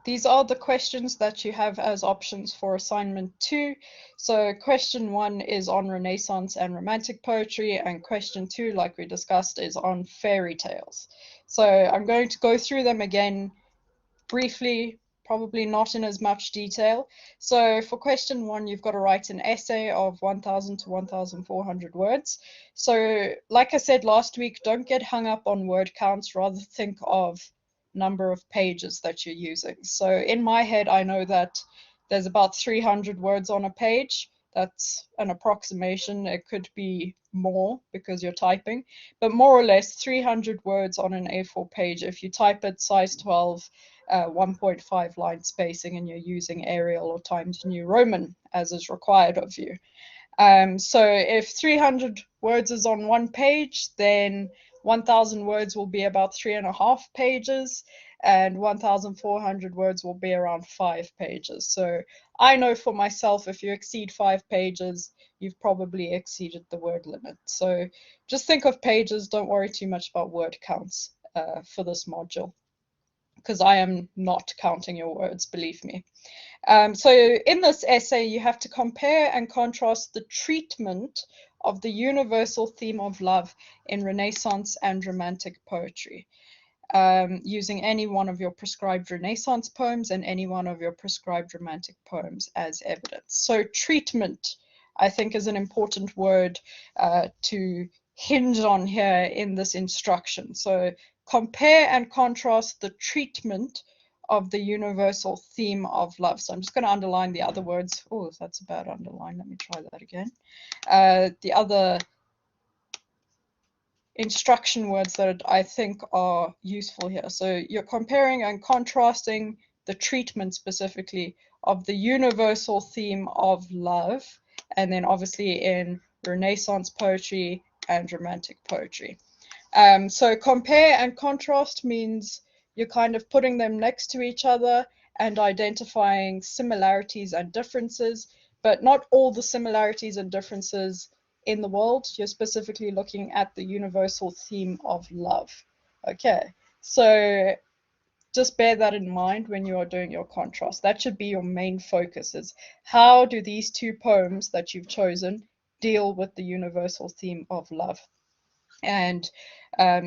These are the questions that you have as options for assignment 2. So question 1 is on Renaissance and Romantic poetry, and question 2, like we discussed, is on fairy tales. So I'm going to go through them again briefly, probably not in as much detail. So for question 1, you've got to write an essay of 1,000 to 1,400 words. So like I said last week, don't get hung up on word counts, rather think of number of pages that you're using. So in my head, I know that there's about 300 words on a page. That's an approximation. It could be more because you're typing, but more or less 300 words on an A4 page. If you type it size 12, 1.5 line spacing, and you're using Arial or Times New Roman as is required of you. So if 300 words is on one page, then 1,000 words will be about 3.5 pages, and 1,400 words will be around 5 pages. So I know for myself, if you exceed 5 pages, you've probably exceeded the word limit. So just think of pages, don't worry too much about word counts for this module, because I am not counting your words, believe me. So in this essay, you have to compare and contrast the treatment of the universal theme of love in Renaissance and Romantic poetry, using any one of your prescribed Renaissance poems and any one of your prescribed Romantic poems as evidence. So treatment, I think, is an important word to hinge on here in this instruction. So compare and contrast the treatment of the universal theme of love. So I'm just going to underline the other words. Oh, that's a bad underline. Let me try that again. The other instruction words that I think are useful here. So you're comparing and contrasting the treatment specifically of the universal theme of love, and then obviously in Renaissance poetry and Romantic poetry. So compare and contrast means you're kind of putting them next to each other and identifying similarities and differences, but not all the similarities and differences in the world. You're specifically looking at the universal theme of love. Okay, so just bear that in mind when you are doing your contrast. That should be your main focus, is how do these two poems that you've chosen deal with the universal theme of love? And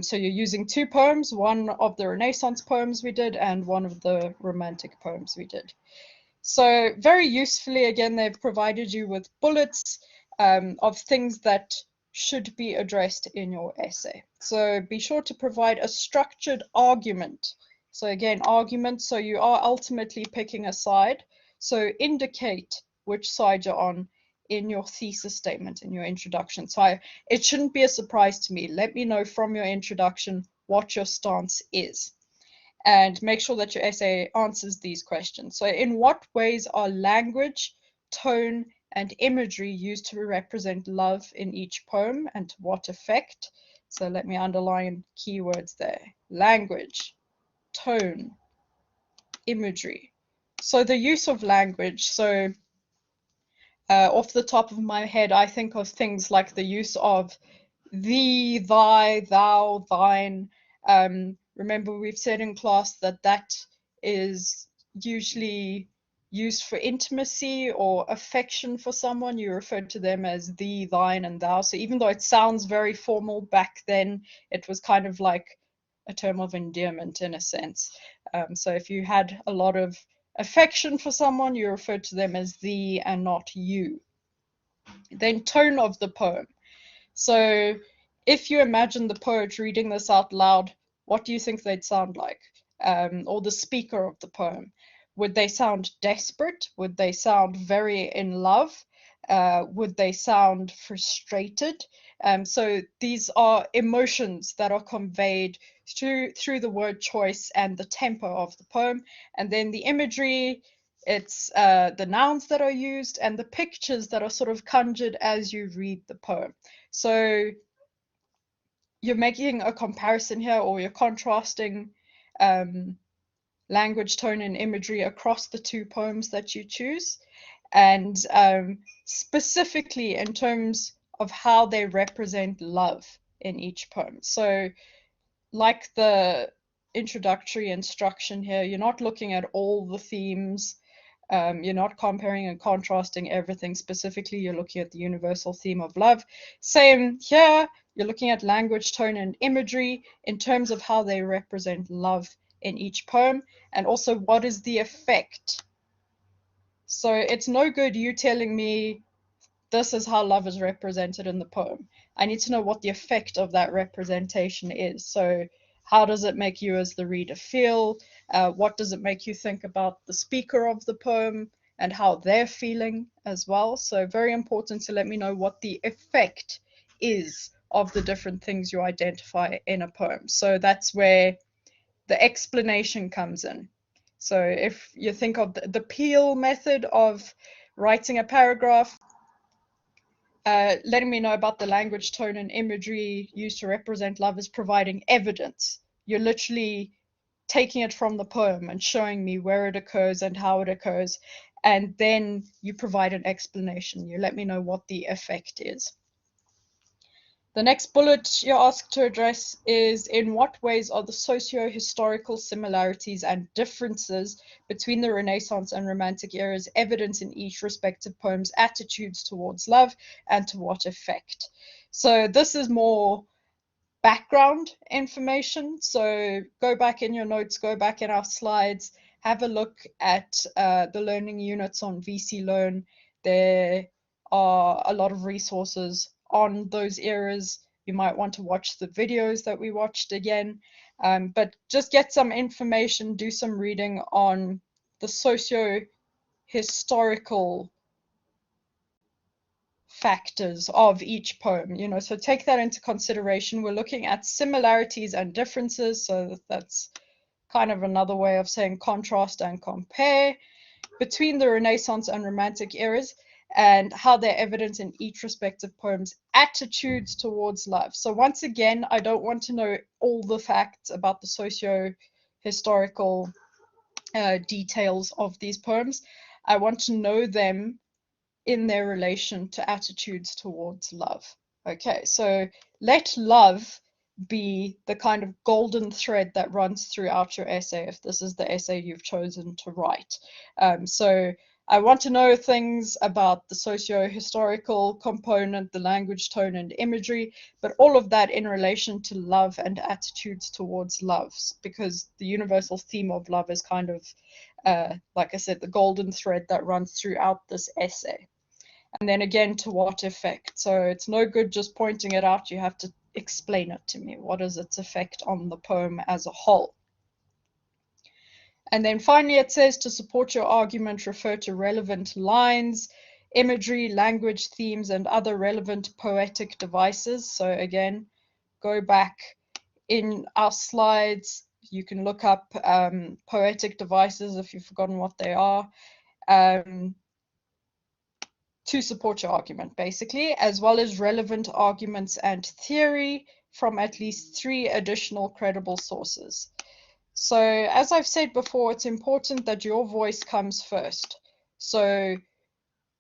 so you're using two poems, one of the Renaissance poems we did and one of the Romantic poems we did. So very usefully, again, they've provided you with bullets of things that should be addressed in your essay. So be sure to provide a structured argument. So again, argument, so you are ultimately picking a side. So indicate which side you're on in your thesis statement, in your introduction. So it shouldn't be a surprise to me. Let me know from your introduction what your stance is, and make sure that your essay answers these questions. So in what ways are language, tone, and imagery used to represent love in each poem, and to what effect? So let me underline keywords there. Language, tone, imagery. So the use of language. So off the top of my head, I think of things like the use of thee, thy, thou, thine. Remember, we've said in class that that is usually used for intimacy or affection for someone. You refer to them as thee, thine, and thou. So even though it sounds very formal back then, it was kind of like a term of endearment in a sense. So if you had a lot of affection for someone, you referred to them as thee and not you. Then tone of the poem. So if you imagine the poet reading this out loud, what do you think they'd sound like? Or the speaker of the poem? Would they sound desperate? Would they sound very in love? Would they sound frustrated? So these are emotions that are conveyed through the word choice and the tempo of the poem. And then the imagery, it's the nouns that are used and the pictures that are sort of conjured as you read the poem. So you're making a comparison here, or you're contrasting language, tone, and imagery across the two poems that you choose, and specifically in terms of how they represent love in each poem. So like the introductory instruction here. You're not looking at all the themes. You're not comparing and contrasting everything specifically. You're looking at the universal theme of love. Same here. You're looking at language, tone, and imagery in terms of how they represent love in each poem, and also what is the effect. So it's no good you telling me this is how love is represented in the poem. I need to know what the effect of that representation is. So how does it make you as the reader feel? What does it make you think about the speaker of the poem and how they're feeling as well? So very important to let me know what the effect is of the different things you identify in a poem. So that's where the explanation comes in. So if you think of the Peel method of writing a paragraph, letting me know about the language, tone, and imagery used to represent love is providing evidence. You're literally taking it from the poem and showing me where it occurs and how it occurs, and then you provide an explanation. You let me know what the effect is. The next bullet you're asked to address is in what ways are the socio-historical similarities and differences between the Renaissance and Romantic eras evident in each respective poem's attitudes towards love, and to what effect? So this is more background information. So go back in your notes, go back in our slides, have a look at the learning units on VC Learn. There are a lot of resources on those eras. You might want to watch the videos that we watched again, but just get some information, do some reading on the socio-historical factors of each poem, so take that into consideration. We're looking at similarities and differences, so that's kind of another way of saying contrast and compare between the Renaissance and Romantic eras, and how they're evident in each respective poem's attitudes towards love. So once again, I don't want to know all the facts about the socio-historical details of these poems. I want to know them in their relation to attitudes towards love. Okay, so let love be the kind of golden thread that runs throughout your essay, if this is the essay you've chosen to write. So I want to know things about the socio-historical component, the language, tone, and imagery, but all of that in relation to love and attitudes towards love, because the universal theme of love is kind of, like I said, the golden thread that runs throughout this essay. And then again, to what effect? So it's no good just pointing it out. You have to explain it to me. What is its effect on the poem as a whole? And then finally, it says to support your argument, refer to relevant lines, imagery, language, themes, and other relevant poetic devices. So again, go back in our slides. You can look up poetic devices if you've forgotten what they are. To support your argument, basically, as well as relevant arguments and theory from at least 3 additional credible sources. So, as I've said before, it's important that your voice comes first. So,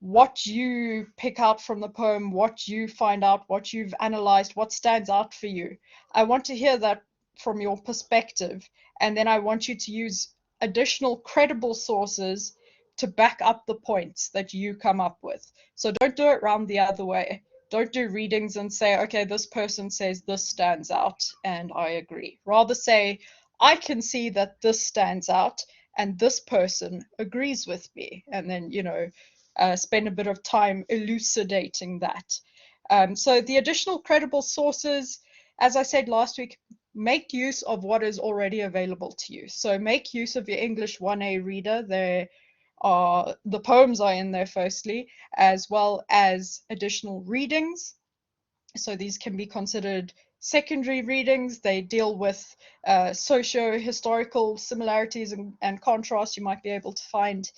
what you pick out from the poem, what you find out, what you've analyzed, what stands out for you, I want to hear that from your perspective, and then I want you to use additional credible sources to back up the points that you come up with. So don't do it round the other way. Don't do readings and say, okay, this person says this stands out and I agree. Rather say, I can see that this stands out and this person agrees with me. And then, spend a bit of time elucidating that. So the additional credible sources, as I said last week, make use of what is already available to you. So make use of your English 1A reader. The poems are in there firstly, as well as additional readings. So these can be considered secondary readings. They deal with socio-historical similarities and contrasts you might be able to find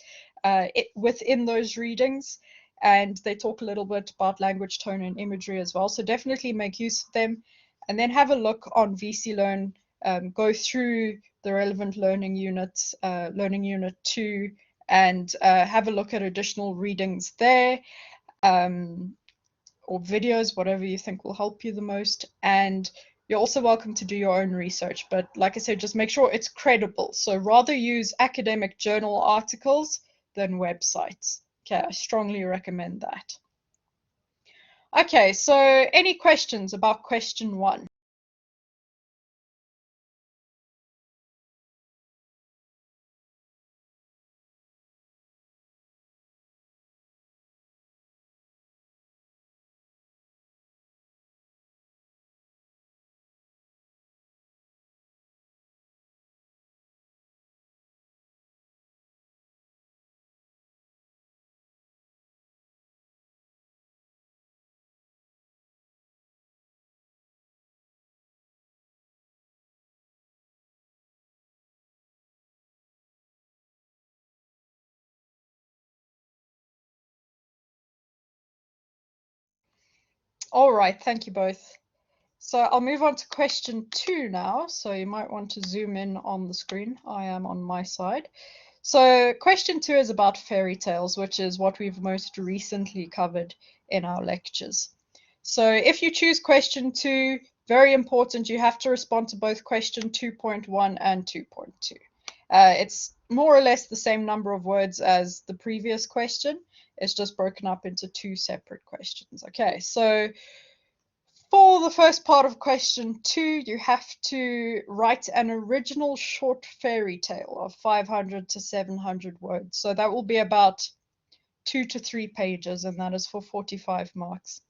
within those readings. And they talk a little bit about language, tone, and imagery as well. So definitely make use of them. And then have a look on VC Learn. Go through the relevant learning units, learning unit 2, and have a look at additional readings there, or videos, whatever you think will help you the most. And You're also welcome to do your own research, but like I said, just make sure it's credible. So rather use academic journal articles than websites. Okay, I strongly recommend that. Okay, so any questions about question 1? All right, thank you both. So I'll move on to question 2 now. So you might want to zoom in on the screen. I am on my side. So question 2 is about fairy tales, which is what we've most recently covered in our lectures. So if you choose question 2, very important, you have to respond to both question 2.1 and 2.2. It's more or less the same number of words as the previous question. It's just broken up into 2 separate questions. Okay, so for the first part of question 2, you have to write an original short fairy tale of 500 to 700 words. So that will be about 2 to 3 pages, and that is for 45 marks.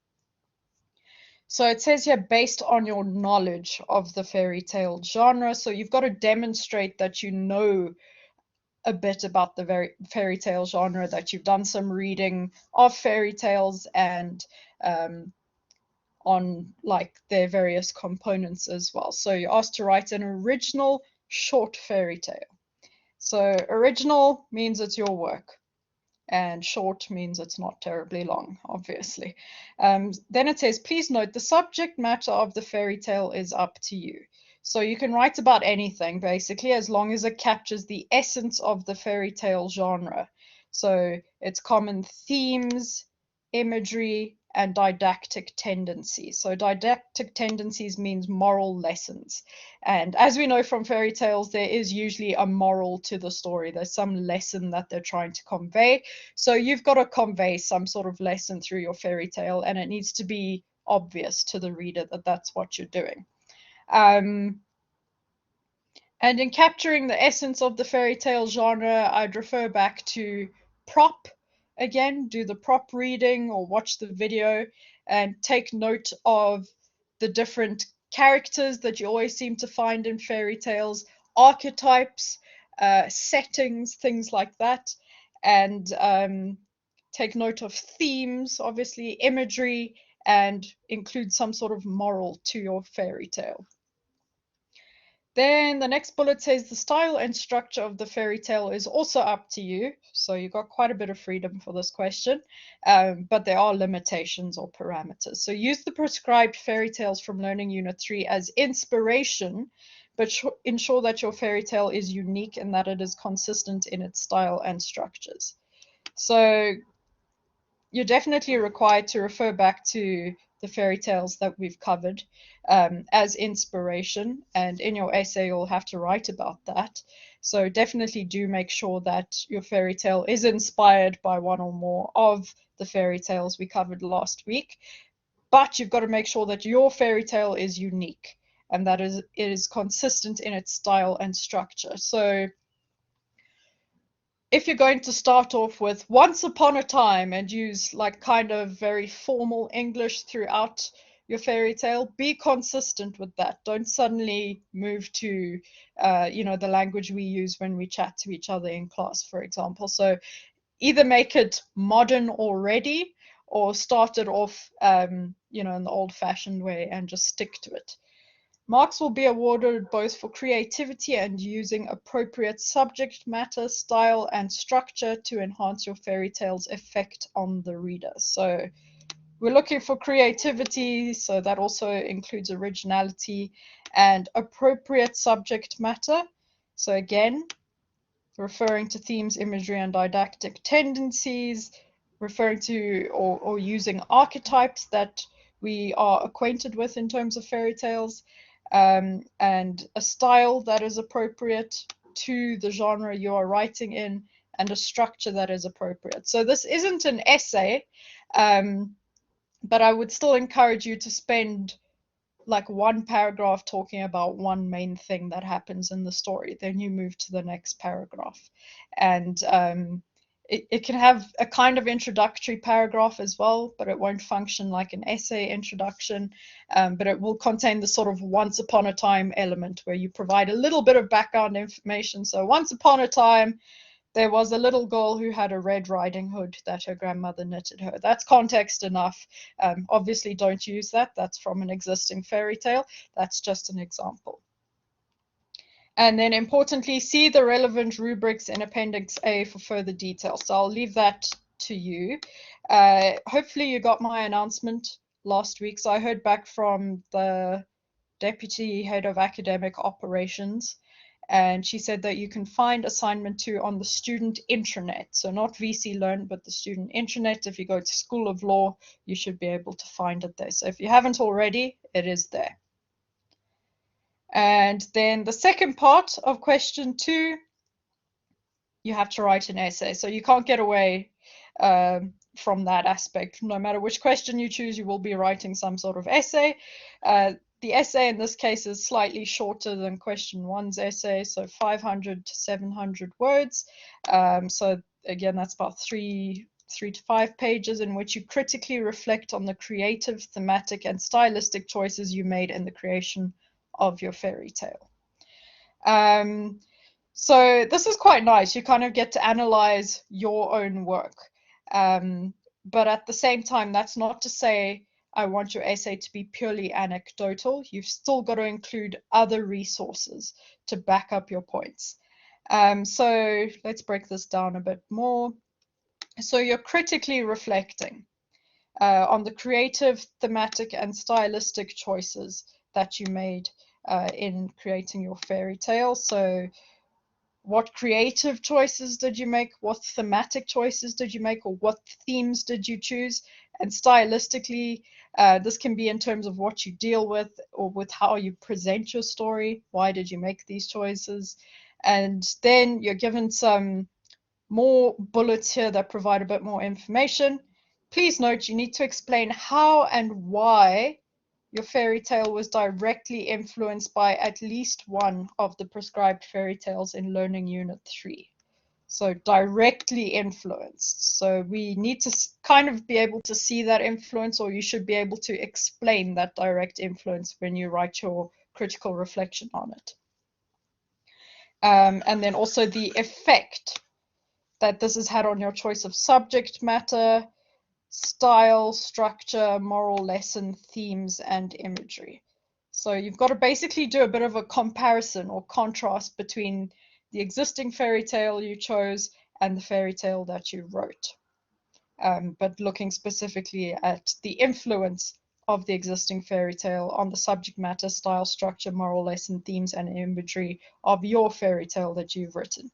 So it says here, based on your knowledge of the fairy tale genre. So you've got to demonstrate that you know a bit about the fairy tale genre, that you've done some reading of fairy tales and on like their various components as well. So you're asked to write an original short fairy tale. So original means it's your work, and short means it's not terribly long, obviously. Then it says, please note the subject matter of the fairy tale is up to you. So you can write about anything, basically, as long as it captures the essence of the fairy tale genre. So it's common themes, imagery, and didactic tendencies. So didactic tendencies means moral lessons. And as we know from fairy tales, there is usually a moral to the story. There's some lesson that they're trying to convey. So you've got to convey some sort of lesson through your fairy tale, and it needs to be obvious to the reader that that's what you're doing. And in capturing the essence of the fairy tale genre, I'd refer back to prop again, do the prop reading or watch the video and take note of the different characters that you always seem to find in fairy tales, archetypes, settings, things like that, and take note of themes, obviously, imagery, and include some sort of moral to your fairy tale. Then the next bullet says the style and structure of the fairy tale is also up to you. So you've got quite a bit of freedom for this question, but there are limitations or parameters. So use the prescribed fairy tales from Learning Unit 3 as inspiration, but ensure that your fairy tale is unique and that it is consistent in its style and structures. So you're definitely required to refer back to the fairy tales that we've covered as inspiration, and in your essay you'll have to write about that. So definitely do make sure that your fairy tale is inspired by one or more of the fairy tales we covered last week, but you've got to make sure that your fairy tale is unique and that it is consistent in its style and structure. So if you're going to start off with once upon a time and use like kind of very formal English throughout your fairy tale, be consistent with that. Don't suddenly move to, the language we use when we chat to each other in class, for example. So either make it modern already or start it off, in the old-fashioned way and just stick to it. Marks will be awarded both for creativity and using appropriate subject matter, style, and structure to enhance your fairy tale's effect on the reader. So we're looking for creativity, so that also includes originality and appropriate subject matter. So again, referring to themes, imagery, and didactic tendencies, referring to or using archetypes that we are acquainted with in terms of fairy tales, and a style that is appropriate to the genre you are writing in, and a structure that is appropriate. So this isn't an essay, but I would still encourage you to spend like one paragraph talking about one main thing that happens in the story. Then you move to the next paragraph. And it can have a kind of introductory paragraph as well, but it won't function like an essay introduction. But it will contain the sort of once upon a time element where you provide a little bit of background information. So once upon a time, there was a little girl who had a Red Riding Hood that her grandmother knitted her. That's context enough. Obviously, don't use that. That's from an existing fairy tale. That's just an example. And then importantly, see the relevant rubrics in Appendix A for further details. So I'll leave that to you. Hopefully you got my announcement last week. So I heard back from the Deputy Head of Academic Operations, and she said that you can find assignment 2 on the student intranet. So not VC Learn, but the student intranet. If you go to School of Law, you should be able to find it there. So if you haven't already, it is there. And then the second part of question 2, you have to write an essay. So you can't get away from that aspect. No matter which question you choose, you will be writing some sort of essay. The essay in this case is slightly shorter than question 1's essay, so 500 to 700 words. So again, that's about 3 to 5 pages in which you critically reflect on the creative, thematic, and stylistic choices you made in the creation of your fairy tale. So this is quite nice. You kind of get to analyze your own work. But at the same time, that's not to say I want your essay to be purely anecdotal. You've still got to include other resources to back up your points. So let's break this down a bit more. So you're critically reflecting on the creative, thematic, and stylistic choices that you made in creating your fairy tale. So what creative choices did you make? What thematic choices did you make? Or what themes did you choose? And stylistically, this can be in terms of what you deal with or with how you present your story. Why did you make these choices? And then you're given some more bullets here that provide a bit more information. Please note you need to explain how and why your fairy tale was directly influenced by at least one of the prescribed fairy tales in Learning Unit 3. So directly influenced. So we need to kind of be able to see that influence, or you should be able to explain that direct influence when you write your critical reflection on it. And then also the effect that this has had on your choice of subject matter, style, structure, moral lesson, themes, and imagery. So you've got to basically do a bit of a comparison or contrast between the existing fairy tale you chose and the fairy tale that you wrote. But looking specifically at the influence of the existing fairy tale on the subject matter, style, structure, moral lesson, themes, and imagery of your fairy tale that you've written.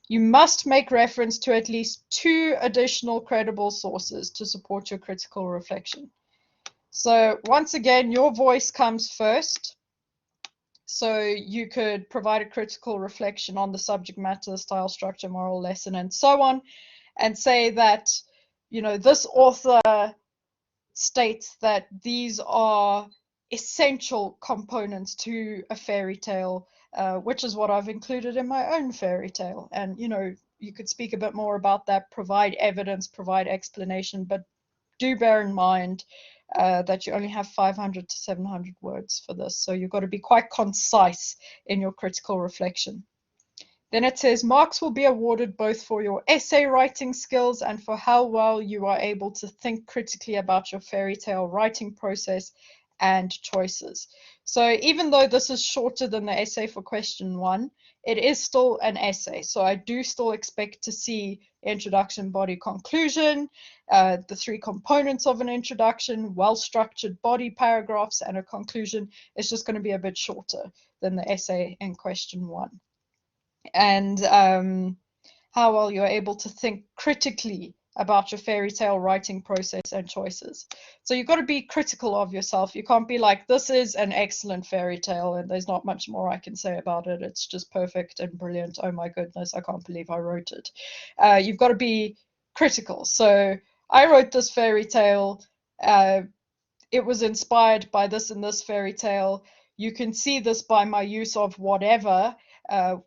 You must make reference to at least 2 additional credible sources to support your critical reflection. So once again, your voice comes first. So you could provide a critical reflection on the subject matter, style, structure, moral lesson, and so on, and say that, you know, this author states that these are essential components to a fairy tale, which is what I've included in my own fairy tale. And, you know, you could speak a bit more about that, provide evidence, provide explanation, but do bear in mind that you only have 500 to 700 words for this. So you've got to be quite concise in your critical reflection. Then it says marks will be awarded both for your essay writing skills and for how well you are able to think critically about your fairy tale writing process and choices. So even though this is shorter than the essay for question 1, it is still an essay. So I do still expect to see introduction, body, conclusion, the 3 components of an introduction, well-structured body paragraphs, and a conclusion. It's just going to be a bit shorter than the essay in question 1. And how well you're able to think critically about your fairy tale writing process and choices. So you've got to be critical of yourself. You can't be like, this is an excellent fairy tale and there's not much more I can say about it. It's just perfect and brilliant. Oh my goodness, I can't believe I wrote it. You've got to be critical. So I wrote this fairy tale. It was inspired by this and this fairy tale. You can see this by my use of whatever,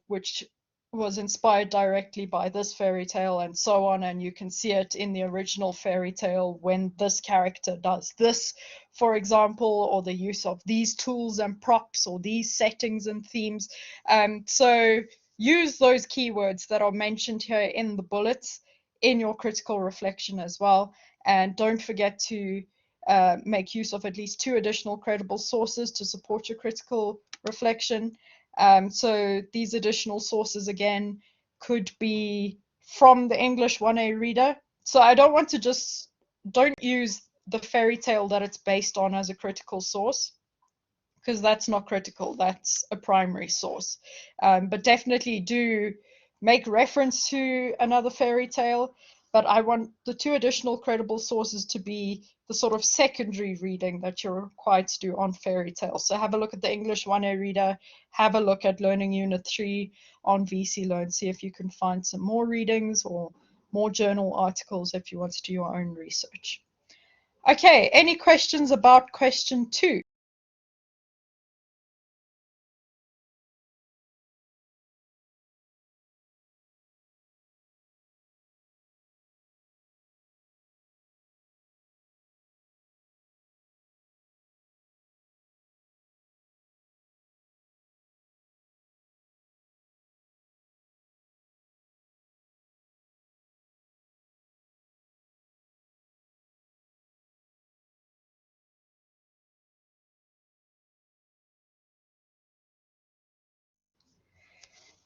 which was inspired directly by this fairy tale and so on. And you can see it in the original fairy tale when this character does this, for example, or the use of these tools and props or these settings and themes. So use those keywords that are mentioned here in the bullets in your critical reflection as well. And don't forget to make use of at least 2 additional credible sources to support your critical reflection. So these additional sources, again, could be from the English 1A reader. So I don't want to don't use the fairy tale that it's based on as a critical source, because that's not critical, that's a primary source. But definitely do make reference to another fairy tale, but I want the 2 additional credible sources to be the sort of secondary reading that you're required to do on fairy tales. So have a look at the English 1A reader, have a look at Learning Unit 3 on VC Learn, see if you can find some more readings or more journal articles if you want to do your own research. Okay, any questions about question 2?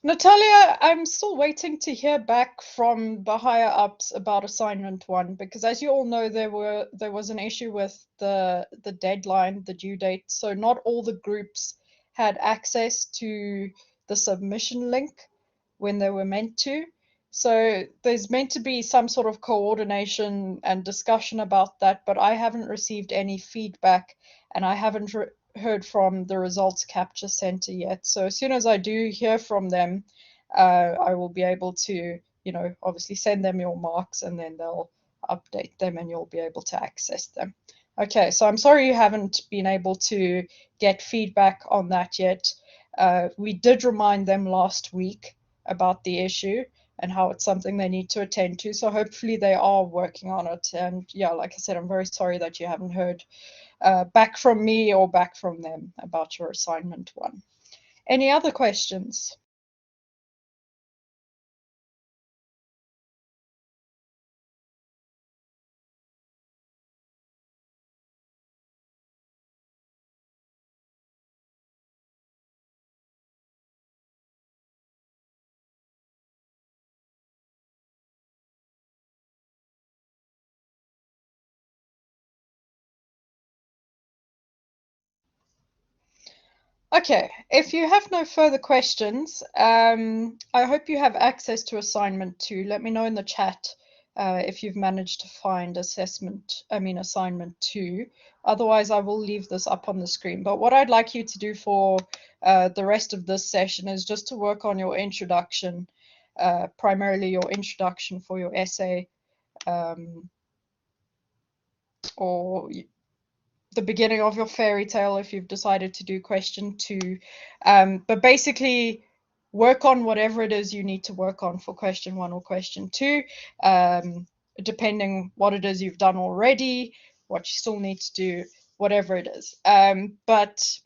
Natalia, I'm still waiting to hear back from the higher ups about assignment 1, because as you all know, there was an issue with the deadline, the due date. So not all the groups had access to the submission link when they were meant to. So there's meant to be some sort of coordination and discussion about that, but I haven't received any feedback and I haven't heard from the results capture center yet. So as soon as I do hear from them, I will be able to, obviously send them your marks and then they'll update them and you'll be able to access them. Okay, so I'm sorry you haven't been able to get feedback on that yet. We did remind them last week about the issue and how it's something they need to attend to. So hopefully they are working on it. And yeah, like I said, I'm very sorry that you haven't heard back from me or back from them about your assignment 1. Any other questions? Okay, if you have no further questions, I hope you have access to assignment 2. Let me know in the chat if you've managed to find assignment 2. Otherwise, I will leave this up on the screen. But what I'd like you to do for the rest of this session is just to work on your introduction, primarily your introduction for your essay, or the beginning of your fairy tale if you've decided to do question 2. But basically, work on whatever it is you need to work on for question 1 or question 2, depending what it is you've done already, what you still need to do, whatever it is. But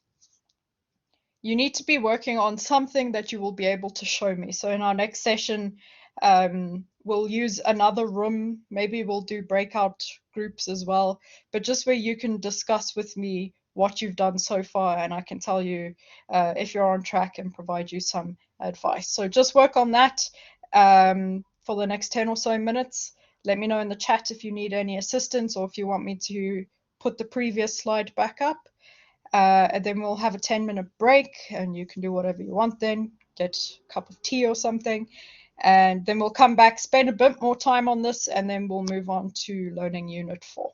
you need to be working on something that you will be able to show me. So in our next session, we'll use another room. Maybe we'll do breakout groups as well, but just where you can discuss with me what you've done so far, and I can tell you if you're on track and provide you some advice. So just work on that for the next 10 or so minutes. Let me know in the chat if you need any assistance or if you want me to put the previous slide back up. And then we'll have a 10-minute break and you can do whatever you want then, get a cup of tea or something. And then we'll come back, spend a bit more time on this, and then we'll move on to learning unit 4.